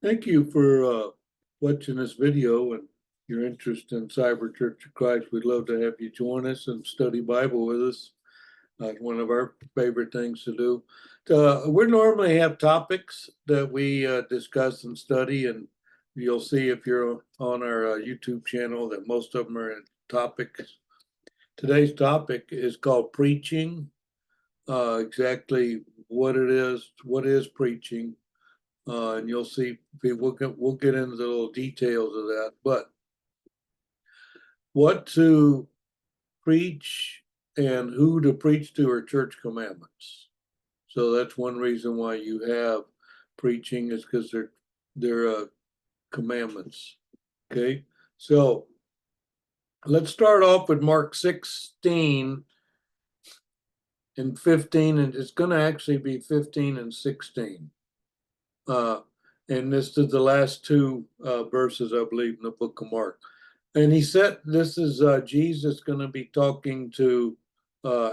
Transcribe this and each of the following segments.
Thank you for watching this video and your interest in Cyber Church of Christ. We'd love to have you join us and study Bible with us. One of our favorite things to do. We normally have topics that we discuss and study, and you'll see if you're on our YouTube channel that most of them are in topics. Today's topic is called preaching. Exactly what it is, what is preaching, and you'll see we'll get into the little details of that. But what to preach and who to preach to are church commandments. So that's one reason why you have preaching, is because they're commandments. Okay, so let's start off with Mark 16 and 15, and it's going to actually be 15 and 16. And this is the last two verses, I believe, in the book of Mark. And he said, this is Jesus going to be talking to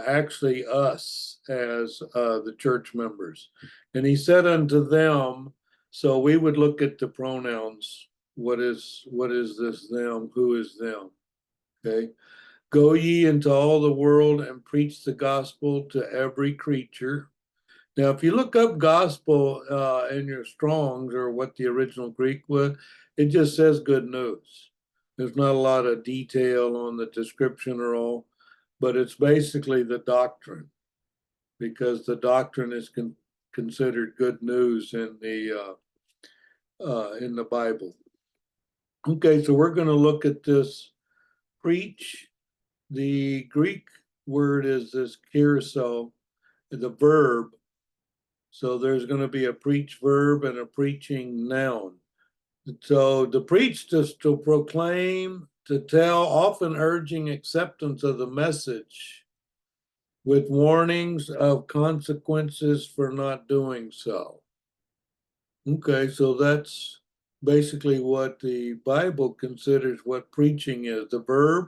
actually us as the church members. And he said unto them, so we would look at the pronouns. What is this them? Who is them? Okay. Go ye into all the world and preach the gospel to every creature. Now, if you look up gospel in your Strongs, or what the original Greek was, it just says good news. There's not a lot of detail on the description or all, but it's basically the doctrine, because the doctrine is considered good news in the Bible. Okay, so we're going to look at this preach. The Greek word is this Kēryssō, the verb. So there's going to be a preach verb and a preaching noun. So to preach is to proclaim, to tell, often urging acceptance of the message with warnings of consequences for not doing so. Okay, so that's basically what the Bible considers what preaching is. The verb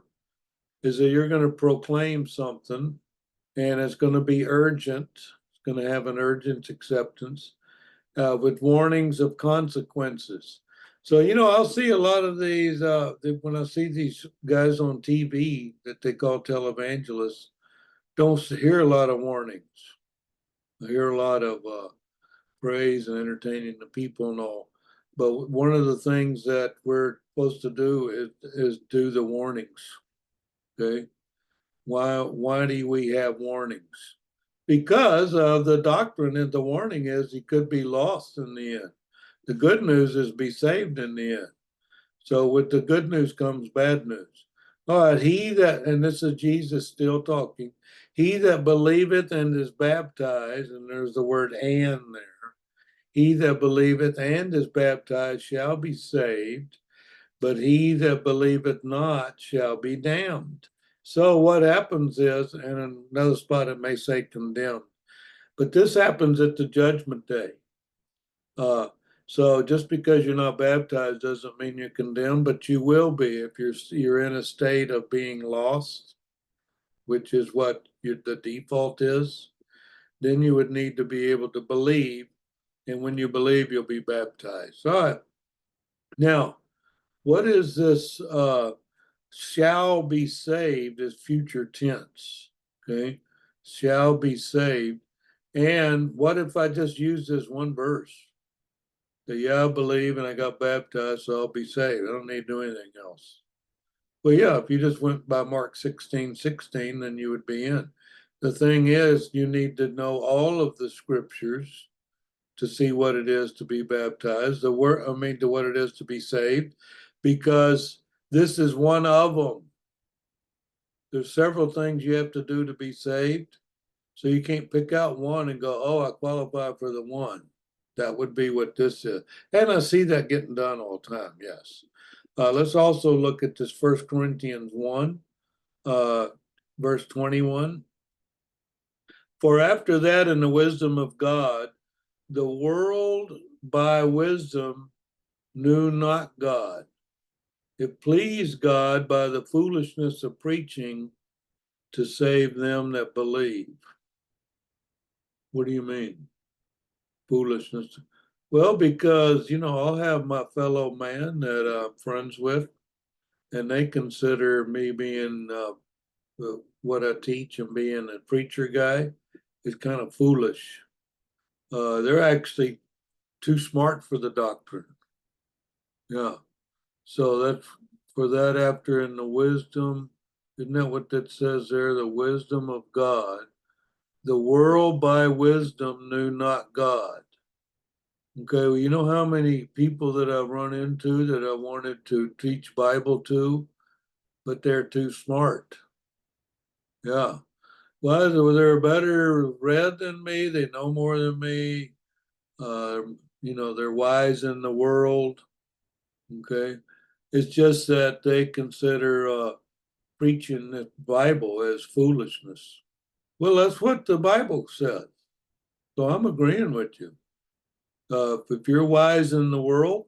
is that you're going to proclaim something, and it's going to be urgent. It's going to have an urgent acceptance with warnings of consequences. So, I'll see a lot of these when I see these guys on TV that they call televangelists, don't hear a lot of warnings. I hear a lot of praise and entertaining the people and all. But one of the things that we're supposed to do is do the warnings. Okay. Why do we have warnings? Because the doctrine and the warning is he could be lost in the end. The good news is be saved in the end. So with the good news comes bad news. All right, and this is Jesus still talking, he that believeth and is baptized, and there's the word and there, he that believeth and is baptized shall be saved, but he that believeth not shall be damned. So what happens is, and in another spot it may say condemned, but this happens at the judgment day. So just because you're not baptized doesn't mean you're condemned, but you will be if you're in a state of being lost, which is what the default is. Then you would need to be able to believe, and when you believe, you'll be baptized. All right. Now, what is this? Shall be saved is future tense. Okay, shall be saved. And what if I just use this one verse? That, yeah, I believe and I got baptized, so I'll be saved. I don't need to do anything else. Well, yeah, if you just went by Mark 16:16, then you would be in. The thing is, you need to know all of the scriptures to see what it is to be baptized, to what it is to be saved, because this is one of them. There's several things you have to do to be saved. So you can't pick out one and go, oh, I qualify for the one. That would be what this is. And I see that getting done all the time, yes. Let's also look at this 1 Corinthians 1, verse 21. For after that, in the wisdom of God, the world by wisdom knew not God. It pleased God by the foolishness of preaching to save them that believe. What do you mean? Foolishness. Well, because, I'll have my fellow man that I'm friends with, and they consider me being what I teach and being a preacher guy is kind of foolish. They're actually too smart for the doctrine. Yeah. So that's for that after in the wisdom, isn't that what that says there? The wisdom of God. The world by wisdom knew not God. Okay, well, you know how many people that I've run into that I wanted to teach Bible to, but they're too smart. Yeah. Well, they're better read than me. They know more than me. Uh, they're wise in the world. Okay. It's just that they consider preaching the Bible as foolishness. Well, that's what the Bible says. So I'm agreeing with you. If you're wise in the world,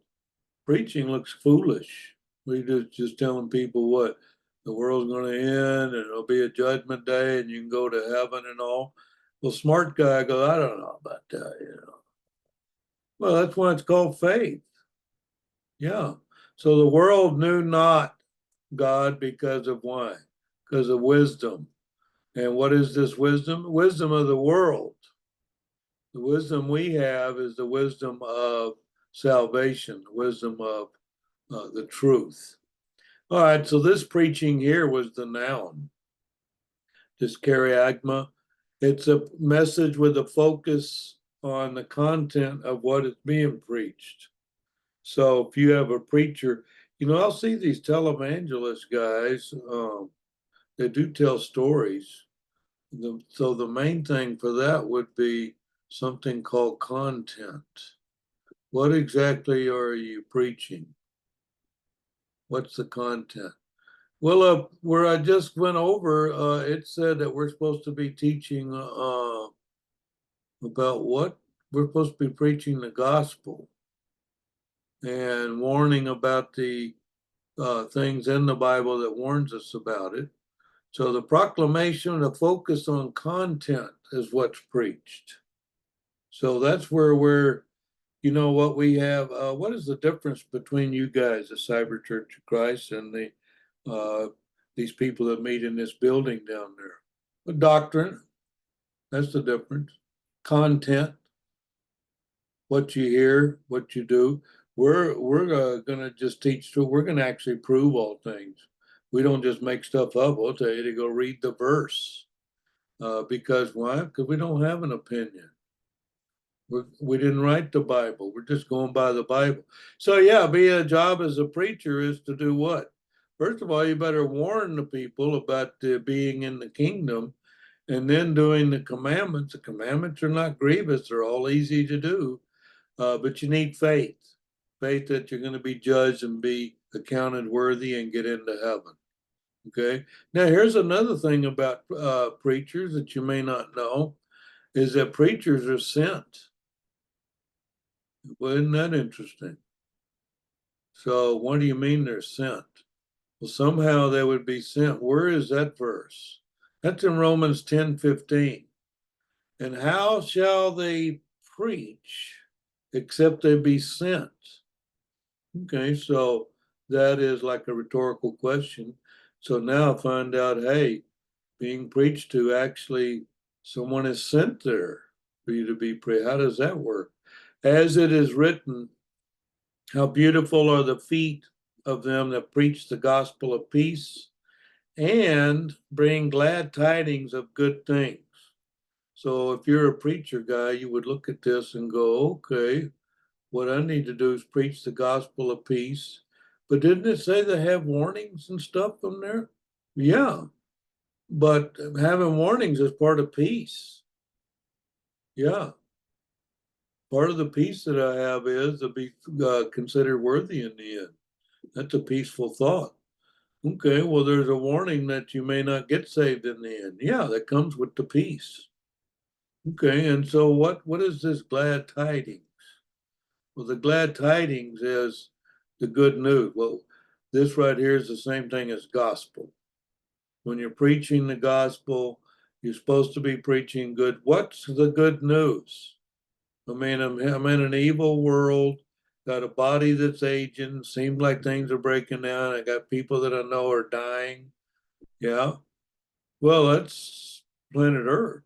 preaching looks foolish. We just telling people what the world's going to end and it'll be a judgment day and you can go to heaven and all. Well, smart guy goes, I don't know about that. Well, that's why it's called faith. Yeah. So the world knew not God because of why? Because of wisdom. And what is this wisdom? Wisdom of the world. The wisdom we have is the wisdom of salvation, the wisdom of the truth. All right, so this preaching here was the noun, this Kerygma. It's a message with a focus on the content of what is being preached. So if you have a preacher, I'll see these televangelist guys, they do tell stories. So the main thing for that would be something called content. What exactly are you preaching? What's the content? Well, where I just went over, it said that we're supposed to be teaching about what? We're supposed to be preaching the gospel and warning about the things in the Bible that warns us about it. So the proclamation, the focus on content is what's preached. So that's where what we have. What is the difference between you guys, the Cyber Church of Christ, and these people that meet in this building down there? The doctrine, that's the difference. Content, what you hear, what you do. We're going to just teach. We're going to actually prove all things. We don't just make stuff up. We'll tell you to go read the verse. Because why? Because we don't have an opinion. We didn't write the Bible. We're just going by the Bible. So yeah, be a job as a preacher is to do what? First of all, you better warn the people about being in the kingdom, and then doing the commandments. The commandments are not grievous; they're all easy to do. But you need faith, faith that you're going to be judged and be accounted worthy and get into heaven. Okay. Now here's another thing about preachers that you may not know is that preachers are sent. Well, isn't that interesting? So, what do you mean they're sent? Well, somehow they would be sent. Where is that verse? That's in Romans 10:15. And how shall they preach except they be sent? Okay, so that is like a rhetorical question. So now I find out, hey, being preached to, actually, someone is sent there for you to be preached. How does that work? As it is written, how beautiful are the feet of them that preach the gospel of peace and bring glad tidings of good things. So if you're a preacher guy, you would look at this and go, okay, what I need to do is preach the gospel of peace. But didn't it say they have warnings and stuff in there? Yeah, but having warnings is part of peace. Yeah, part of the peace that I have is to be considered worthy in the end. That's a peaceful thought. Okay, well, there's a warning that you may not get saved in the end. Yeah, that comes with the peace. Okay, and so what is this glad tidings? Well, the glad tidings is the good news. Well, this right here is the same thing as gospel. When you're preaching the gospel, you're supposed to be preaching good. What's the good news? I mean, I'm in an evil world, got a body that's aging, seems like things are breaking down. I got people that I know are dying. Yeah. Well, that's planet Earth.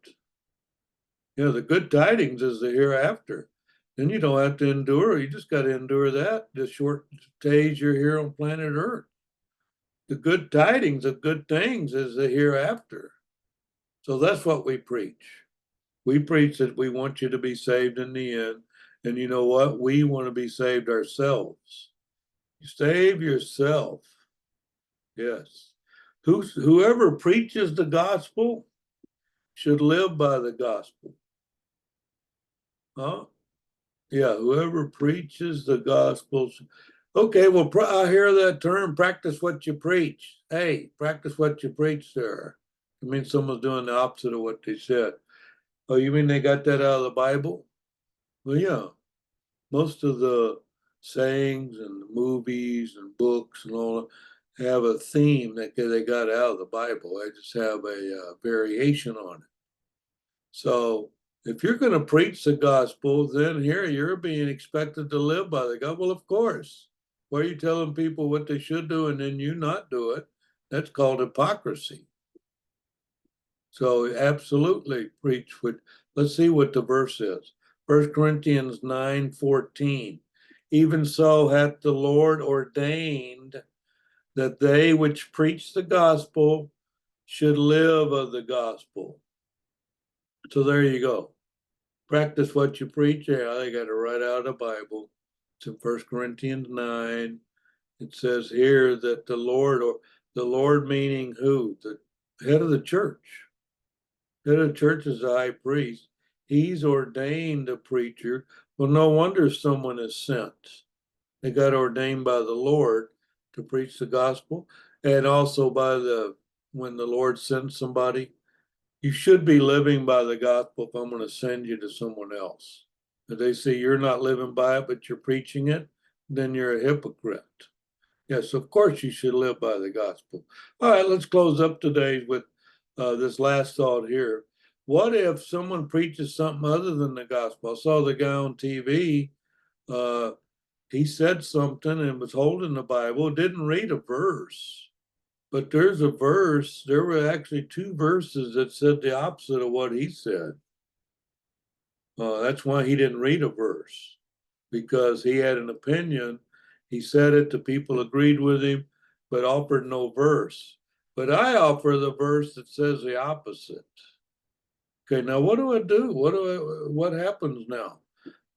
The good tidings is the hereafter. Then you don't have to endure. You just got to endure that, the short days you're here on planet Earth. The good tidings of good things is the hereafter. So that's what we preach. We preach that we want you to be saved in the end. And you know what? We want to be saved ourselves. Save yourself. Yes. Whoever preaches the gospel should live by the gospel. Huh? Yeah, whoever preaches the gospel. Okay, well, I hear that term, practice what you preach. Hey, practice what you preach, sir. I mean, someone's doing the opposite of what they said. Oh, you mean they got that out of the Bible? Well, yeah. Most of the sayings and the movies and books and all have a theme that they got out of the Bible. I just have a variation on it. So if you're going to preach the gospel, then here you're being expected to live by the gospel. Well, of course. Why are you telling people what they should do and then you not do it? That's called hypocrisy. So absolutely preach what. Let's see what the verse is. 1 Corinthians 9:14. Even so hath the Lord ordained that they which preach the gospel should live of the gospel. So there you go. Practice what you preach. Yeah, I got it right out of the Bible. It's in 1 Corinthians 9. It says here that the Lord, or the Lord meaning who? The head of the church. Head of the church is the high priest. He's ordained a preacher. Well, no wonder someone is sent. They got ordained by the Lord to preach the gospel, and also when the Lord sends somebody, you should be living by the gospel if I'm going to send you to someone else. If they say you're not living by it, but you're preaching it, then you're a hypocrite. Yes, of course you should live by the gospel. All right, let's close up today with this last thought here. What if someone preaches something other than the gospel? I saw the guy on TV. He said something and was holding the Bible, didn't read a verse. But there's a verse, there were actually two verses that said the opposite of what he said. That's why he didn't read a verse, because he had an opinion. He said it, the people agreed with him, but offered no verse. But I offer the verse that says the opposite. Okay, now what do I do? What happens now?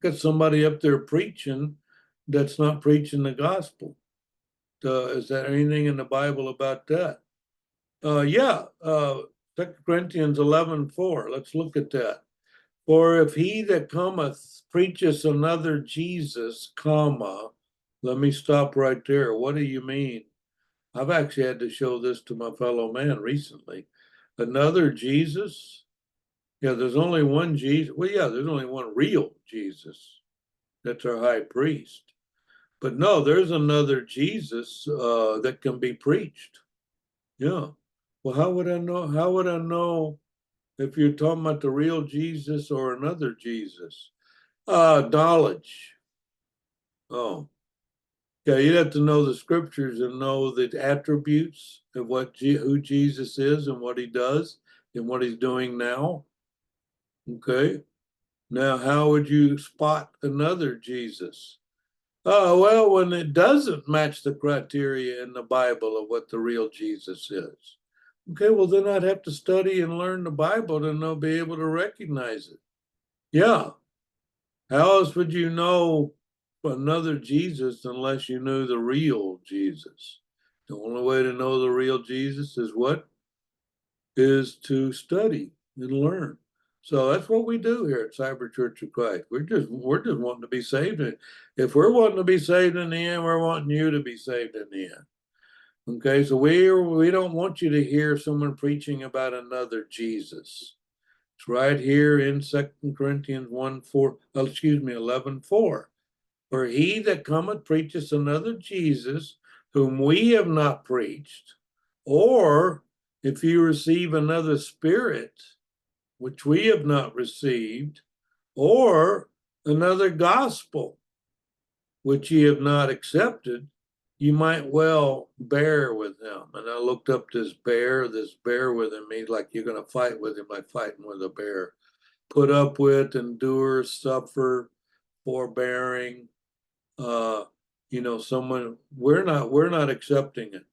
Got somebody up there preaching that's not preaching the gospel. Is there anything in the Bible about that? Yeah, 2 Corinthians 11:4. Let's look at that. For if he that cometh preacheth another Jesus, comma, let me stop right there. What do you mean? I've actually had to show this to my fellow man recently. Another Jesus? Yeah, there's only one Jesus. Well, yeah, there's only one real Jesus. That's our high priest. But no, there's another Jesus that can be preached. Yeah. Well, how would I know? How would I know if you're talking about the real Jesus or another Jesus? Knowledge. Oh, yeah. You'd have to know the scriptures and know the attributes of who Jesus is and what he does and what he's doing now. Okay. Now, how would you spot another Jesus? Oh, well, when it doesn't match the criteria in the Bible of what the real Jesus is. Okay, well, then I'd have to study and learn the Bible to be able to recognize it. Yeah. How else would you know another Jesus unless you knew the real Jesus? The only way to know the real Jesus is what? Is to study and learn. So that's what we do here at Cyber Church of Christ. We're just wanting to be saved. If we're wanting to be saved in the end, we're wanting you to be saved in the end. Okay, so we don't want you to hear someone preaching about another Jesus. It's right here in 2 Corinthians 11:4. For he that cometh preacheth another Jesus, whom we have not preached, or if you receive another spirit, which we have not received, or another gospel, which ye have not accepted, you might well bear with him. And I looked up this bear with him means like you're going to fight with him, like fighting with a bear. Put up with, endure, suffer, forbearing. Someone we're not accepting it.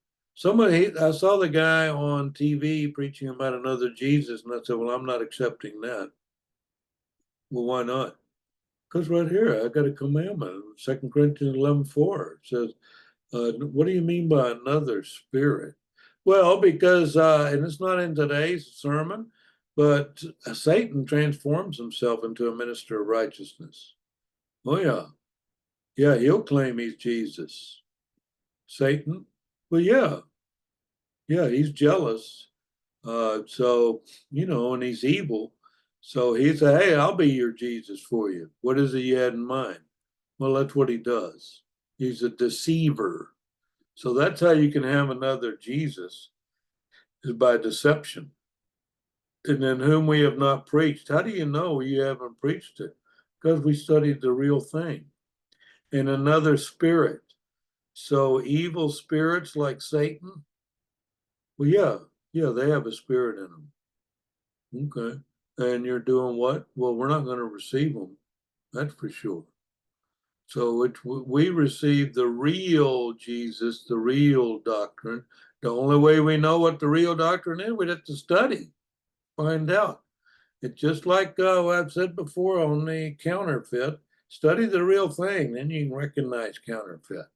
I saw the guy on TV preaching about another Jesus, and I said, well, I'm not accepting that. Well, why not? Because right here, I got a commandment, 2 Corinthians 11:4. It says, what do you mean by another spirit? Well, because, and it's not in today's sermon, but Satan transforms himself into a minister of righteousness. Oh, yeah. Yeah, he'll claim he's Jesus. Satan? Well, yeah. Yeah, he's jealous. And he's evil. So he said, hey, I'll be your Jesus for you. What is it you had in mind? Well, that's what he does. He's a deceiver. So that's how you can have another Jesus, is by deception. And in whom we have not preached. How do you know you haven't preached it? Because we studied the real thing. And another spirit. So evil spirits like Satan, well, yeah, they have a spirit in them. Okay. And you're doing what? Well, we're not going to receive them. That's for sure. So we receive the real Jesus, the real doctrine. The only way we know what the real doctrine is, we'd have to study, find out. It's just like what I've said before on the counterfeit. Study the real thing, then you can recognize counterfeit.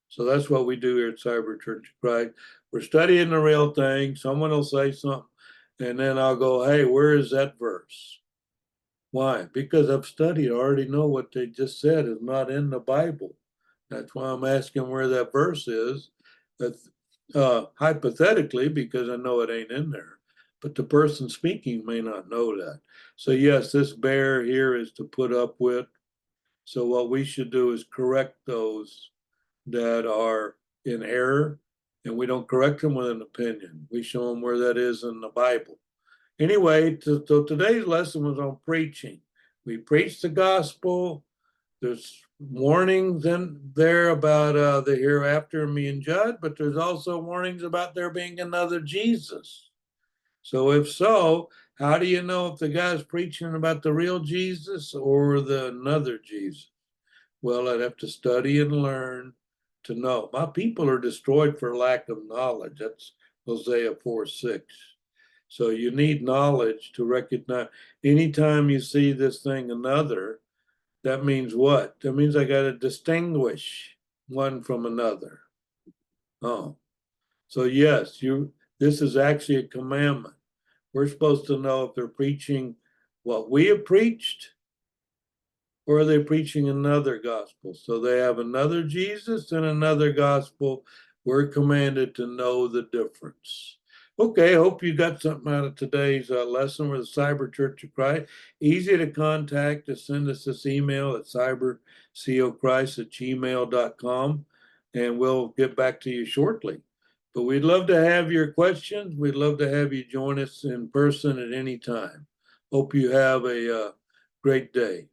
So that's what we do here at Cyber Church of Christ. We're studying the real thing. Someone will say something, and then I'll go, hey, where is that verse? Why? Because I've studied. I already know what they just said is not in the Bible. That's why I'm asking where that verse is. Hypothetically, because I know it ain't in there. But the person speaking may not know that. So yes, this bear here is to put up with. So what we should do is correct those that are in error, and we don't correct them with an opinion. We show them where that is in the Bible. Anyway, so today's lesson was on preaching. We preach the gospel. There's warnings in there about the hereafter and being judged, but there's also warnings about there being another Jesus. So if so, how do you know if the guy's preaching about the real Jesus or the another Jesus? Well, I'd have to study and learn to know. My people are destroyed for lack of knowledge. That's Hosea 4:6. So you need knowledge to recognize. Anytime you see this thing another, that means what? That means I got to distinguish one from another. Oh, so yes, this is actually a commandment. We're supposed to know if they're preaching what we have preached, or are they preaching another gospel? So they have another Jesus and another gospel. We're commanded to know the difference. Okay, hope you got something out of today's lesson with the Cyber Church of Christ. Easy to contact. To send us this email at cybercochrist@gmail.com, and we'll get back to you shortly. But we'd love to have your questions. We'd love to have you join us in person at any time. Hope you have a great day.